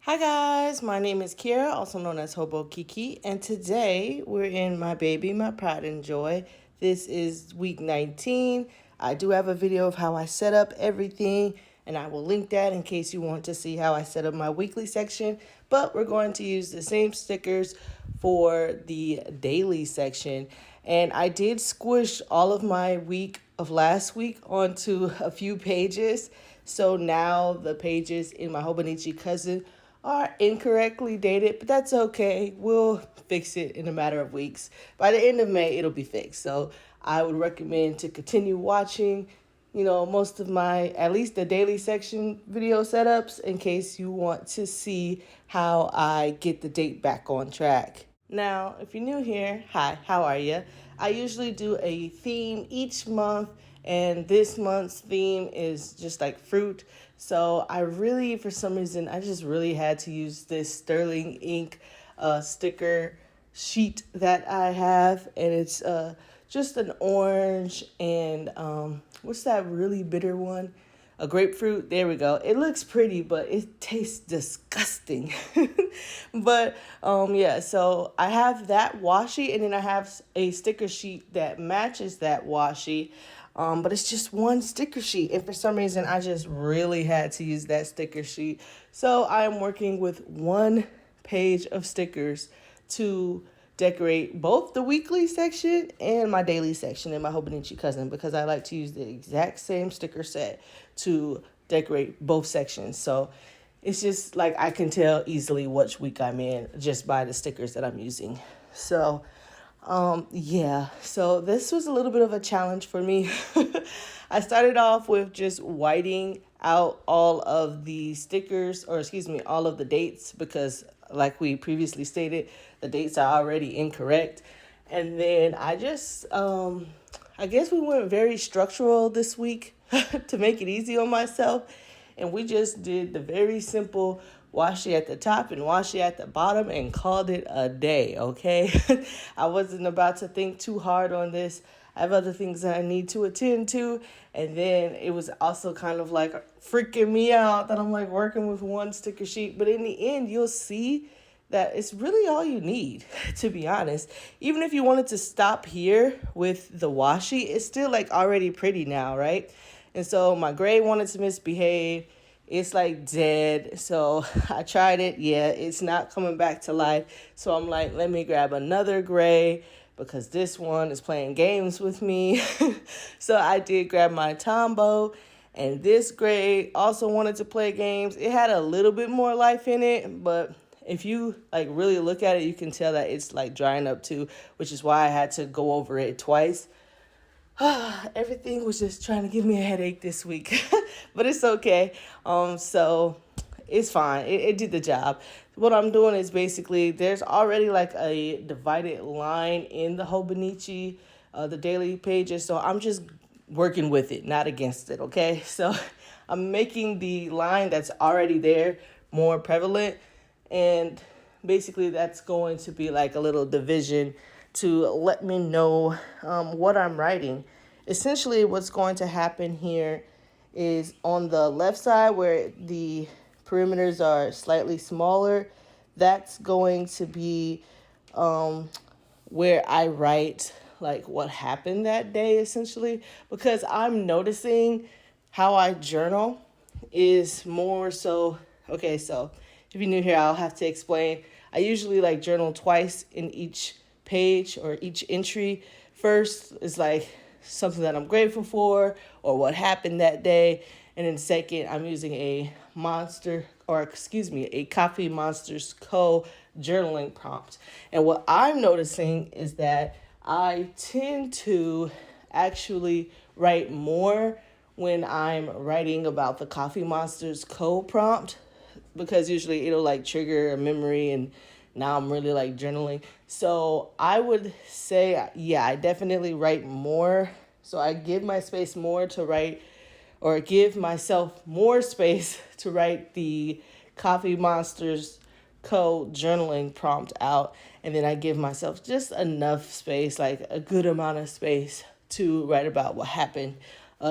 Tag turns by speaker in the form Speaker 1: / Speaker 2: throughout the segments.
Speaker 1: Hi guys, my name is Kira, also known as Hobonichi, and today we're in My Baby, My Pride and Joy. This is week 19. I do have a video of how I set up everything, and I will link that in case you want to see how I set up my weekly section, but we're going to use the same stickers for the daily section. And I did squish all of my week of last week onto a few pages, so now the pages in my Hobonichi cousin are incorrectly dated, but that's okay. We'll fix it in a matter of weeks. By the end of May, it'll be fixed. So I would recommend to continue watching, most of my, at least the daily section video setups in case you want to see how I get the date back on track. Now, if you're new here, hi, how are you? I usually do a theme each month, and this month's theme is just like fruit. So I really, for some reason, I just really had to use this sterling ink sticker sheet that I have, and it's just an orange and what's that really bitter one? A grapefruit. There we go. It looks pretty, but it tastes disgusting. But yeah, so I have that washi, and then I have a sticker sheet that matches that washi. But it's just one sticker sheet, and for some reason I just really had to use that sticker sheet. So I am working with one page of stickers to decorate both the weekly section and my daily section in my Hobonichi cousin, because I like to use the exact same sticker set to decorate both sections. So it's just like I can tell easily which week I'm in just by the stickers that I'm using. So yeah, so this was a little bit of a challenge for me. I started off with just whiting out all of the stickers, or excuse me, all of the dates, because like we previously stated, the dates are already incorrect. And then I just, I guess we went very structural this week to make it easy on myself. And we just did the very simple washi at the top and washi at the bottom and called it a day, okay? I wasn't about to think too hard on this. I have other things that I need to attend to. And then it was also kind of like freaking me out that I'm like working with one sticker sheet. But in the end, you'll see that it's really all you need, to be honest. Even if you wanted to stop here with the washi, it's still like already pretty now, right? And so my gray wanted to misbehave. It's like dead. So I tried it. Yeah, it's not coming back to life. So I'm like, let me grab another gray because this one is playing games with me. So I did grab my Tombow, and this gray also wanted to play games. It had a little bit more life in it, but if you like really look at it, you can tell that it's like drying up too, which is why I had to go over it twice. Everything was just trying to give me a headache this week, but it's okay. So it's fine. It did the job. What I'm doing is basically there's already like a divided line in the Hobonichi, the daily pages. So I'm just working with it, not against it. Okay. So I'm making the line that's already there more prevalent, and basically that's going to be like a little division to let me know what I'm writing. Essentially, what's going to happen here is on the left side where the perimeters are slightly smaller, that's going to be where I write like what happened that day, essentially, because I'm noticing how I journal is more so, okay, so if you're new here, I'll have to explain. I usually like journal twice in each page or each entry. First is like something that I'm grateful for or what happened that day. And then second, I'm using a Coffee Monsters Co. journaling prompt. And what I'm noticing is that I tend to actually write more when I'm writing about the Coffee Monsters Co. prompt, because usually it'll like trigger a memory, and now I'm really like journaling. So I would say, yeah, I definitely write more. So I give my space more to write, or give myself more space to write the Coffee Monsters Co. journaling prompt out. And then I give myself just enough space, like a good amount of space to write about what happened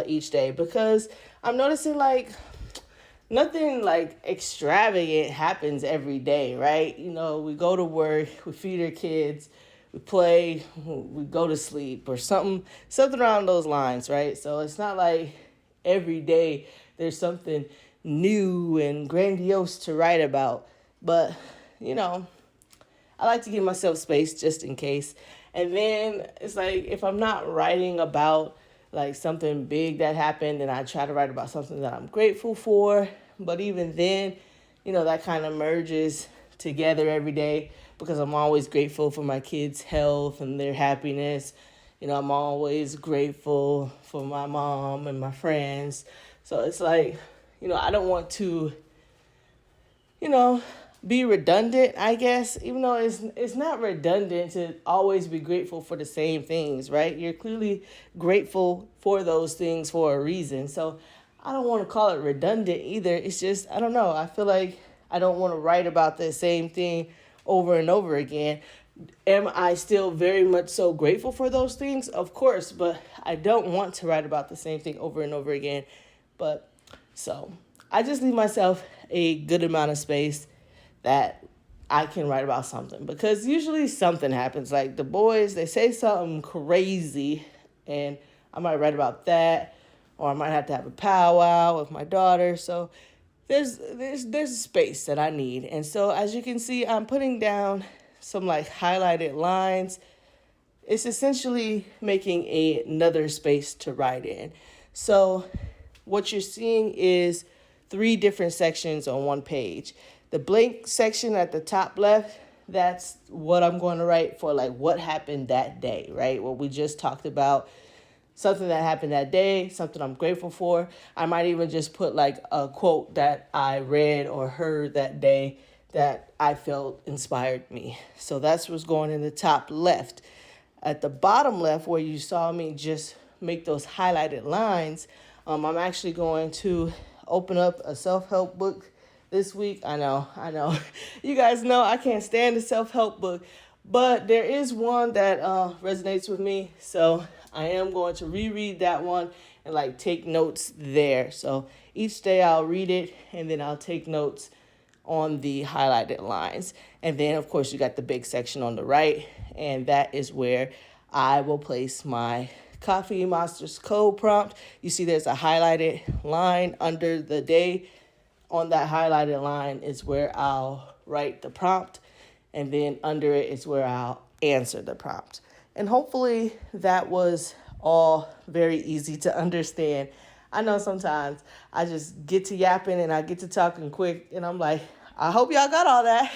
Speaker 1: each day. Because I'm noticing like nothing like extravagant happens every day, right? We go to work, we feed our kids, we play, we go to sleep, or something around those lines, right? So it's not like every day there's something new and grandiose to write about. But, you know, I like to give myself space just in case. And then it's like if I'm not writing about like something big that happened, then I try to write about something that I'm grateful for. But even then, that kind of merges together every day because I'm always grateful for my kids' health and their happiness. I'm always grateful for my mom and my friends. So it's like, I don't want to, you know, be redundant, I guess, even though it's not redundant to always be grateful for the same things, right? You're clearly grateful for those things for a reason. So I don't want to call it redundant either. It's just, I don't know. I feel like I don't want to write about the same thing over and over again. Am I still very much so grateful for those things? Of course, but I don't want to write about the same thing over and over again. But so I just leave myself a good amount of space that I can write about something, because usually something happens. Like the boys, they say something crazy and I might write about that, or I might have to have a powwow with my daughter. So there's a space that I need. And so as you can see, I'm putting down some like highlighted lines. It's essentially making another space to write in. So what you're seeing is 3 different sections on one page. The blank section at the top left, that's what I'm going to write for, like what happened that day, right? What we just talked about, something that happened that day, something I'm grateful for. I might even just put like a quote that I read or heard that day that I felt inspired me. So that's what's going in the top left. At the bottom left, where you saw me just make those highlighted lines, I'm actually going to open up a self-help book this week. I know. You guys know I can't stand a self-help book, but there is one that resonates with me. So I am going to reread that one and like take notes there. So each day I'll read it and then I'll take notes on the highlighted lines. And then of course you got the big section on the right, and that is where I will place my Coffee Monsters code prompt. You see there's a highlighted line under the day. On that highlighted line is where I'll write the prompt, and then under it is where I'll answer the prompt. And hopefully that was all very easy to understand. I know sometimes I just get to yapping and I get to talking quick, and I'm like, I hope y'all got all that.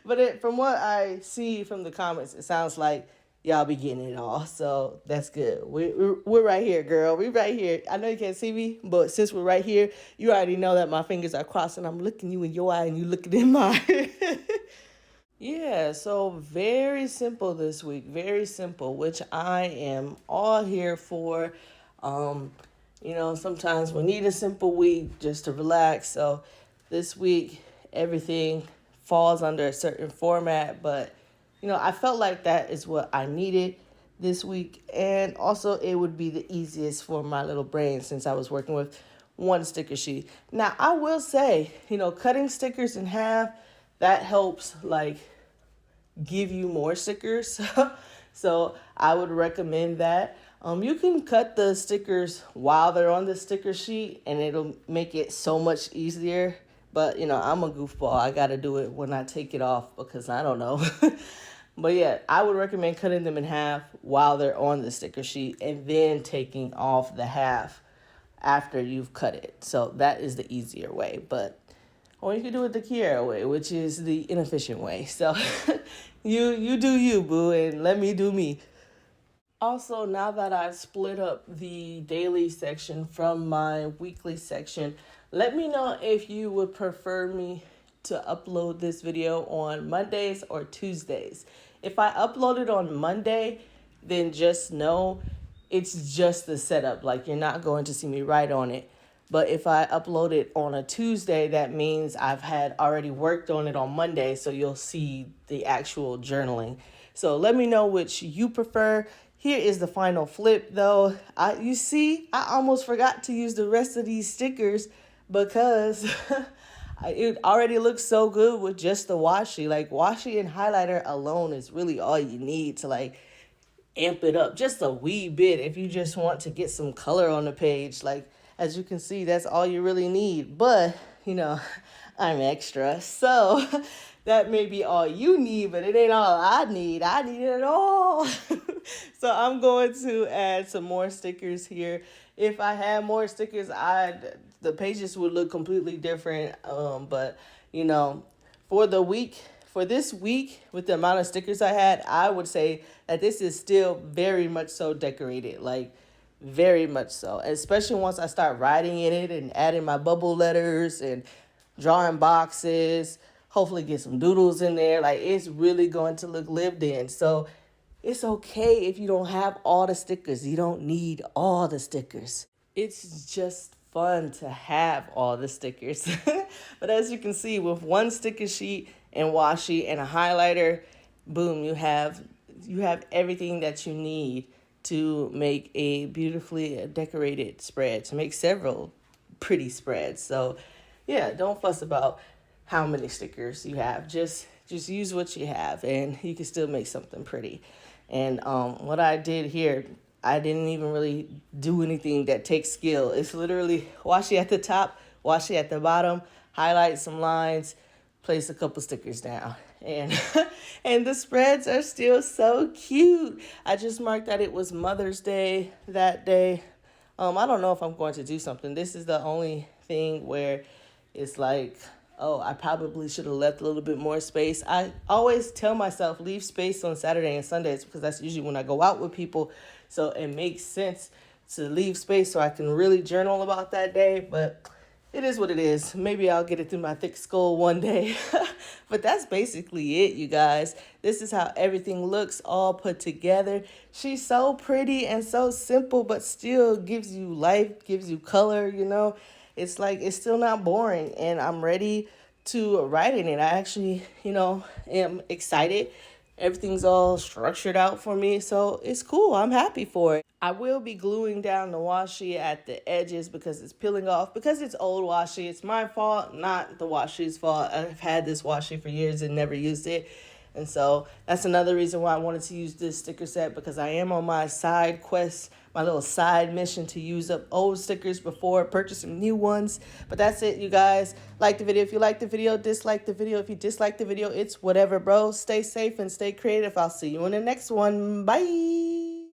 Speaker 1: But from what I see from the comments, it sounds like y'all be getting it all. So that's good. We're right here, girl. We're right here. I know you can't see me, but since we're right here, you already know that my fingers are crossed and I'm looking you in your eye and you looking in mine. Yeah, so very simple this week. Very simple, which I am all here for. Sometimes we need a simple week just to relax. So this week, everything falls under a certain format, but I felt like that is what I needed this week. And also it would be the easiest for my little brain since I was working with one sticker sheet. Now, I will say, cutting stickers in half, that helps like give you more stickers. So I would recommend that. You can cut the stickers while they're on the sticker sheet and it'll make it so much easier. But, I'm a goofball. I got to do it when I take it off because I don't know. But yeah, I would recommend cutting them in half while they're on the sticker sheet and then taking off the half after you've cut it. So that is the easier way. Or you can do it the Kiara way, which is the inefficient way. So you do you, boo, and let me do me. Also, now that I split up the daily section from my weekly section, let me know if you would prefer me to upload this video on Mondays or Tuesdays. If I upload it on Monday, then just know it's just the setup. Like, you're not going to see me write on it. But if I upload it on a Tuesday, that means I've had already worked on it on Monday, so you'll see the actual journaling. So let me know which you prefer. Here is the final flip, though. You see, I almost forgot to use the rest of these stickers. because it already looks so good with just the washi. Like washi and highlighter alone is really all you need to like amp it up just a wee bit if you just want to get some color on the page. Like as you can see, that's all you really need. But you know, I'm extra, so that may be all you need, but it ain't all I need. I need it all. So I'm going to add some more stickers here. If I had more stickers, the pages would look completely different. But you know, for the week, for this week, with the amount of stickers I had, I would say that this is still very much so decorated. Like very much so, especially once I start writing in it and adding my bubble letters and drawing boxes, hopefully get some doodles in there. Like it's really going to look lived in. So it's okay if you don't have all the stickers. You don't need all the stickers. It's just fun to have all the stickers. But as you can see, with one sticker sheet and washi and a highlighter, boom, you have everything that you need to make a beautifully decorated spread, to make several pretty spreads. So yeah, don't fuss about how many stickers you have. Just use what you have and you can still make something pretty. And what I did here, I didn't even really do anything that takes skill. It's literally washi at the top, washi at the bottom, highlight some lines, place a couple stickers down. And and the spreads are still so cute. I just marked that it was Mother's Day that day. I don't know if I'm going to do something. This is the only thing where it's like, oh, I probably should have left a little bit more space. I always tell myself leave space on Saturday and Sundays because that's usually when I go out with people. So it makes sense to leave space so I can really journal about that day. But it is what it is. Maybe I'll get it through my thick skull one day. But that's basically it, you guys. This is how everything looks all put together. She's so pretty and so simple, but still gives you life, gives you color, you know. It's like it's still not boring, and I'm ready to write in it. I actually, am excited. Everything's all structured out for me, so it's cool. I'm happy for it. I will be gluing down the washi at the edges because it's peeling off. Because it's old washi, it's my fault, not the washi's fault. I've had this washi for years and never used it. And so that's another reason why I wanted to use this sticker set, because I am on my side quest, my little side mission to use up old stickers before purchasing new ones. But that's it, you guys. Like the video if you like the video, dislike the video if you dislike the video. It's whatever, bro. Stay safe and stay creative. I'll see you in the next one. Bye.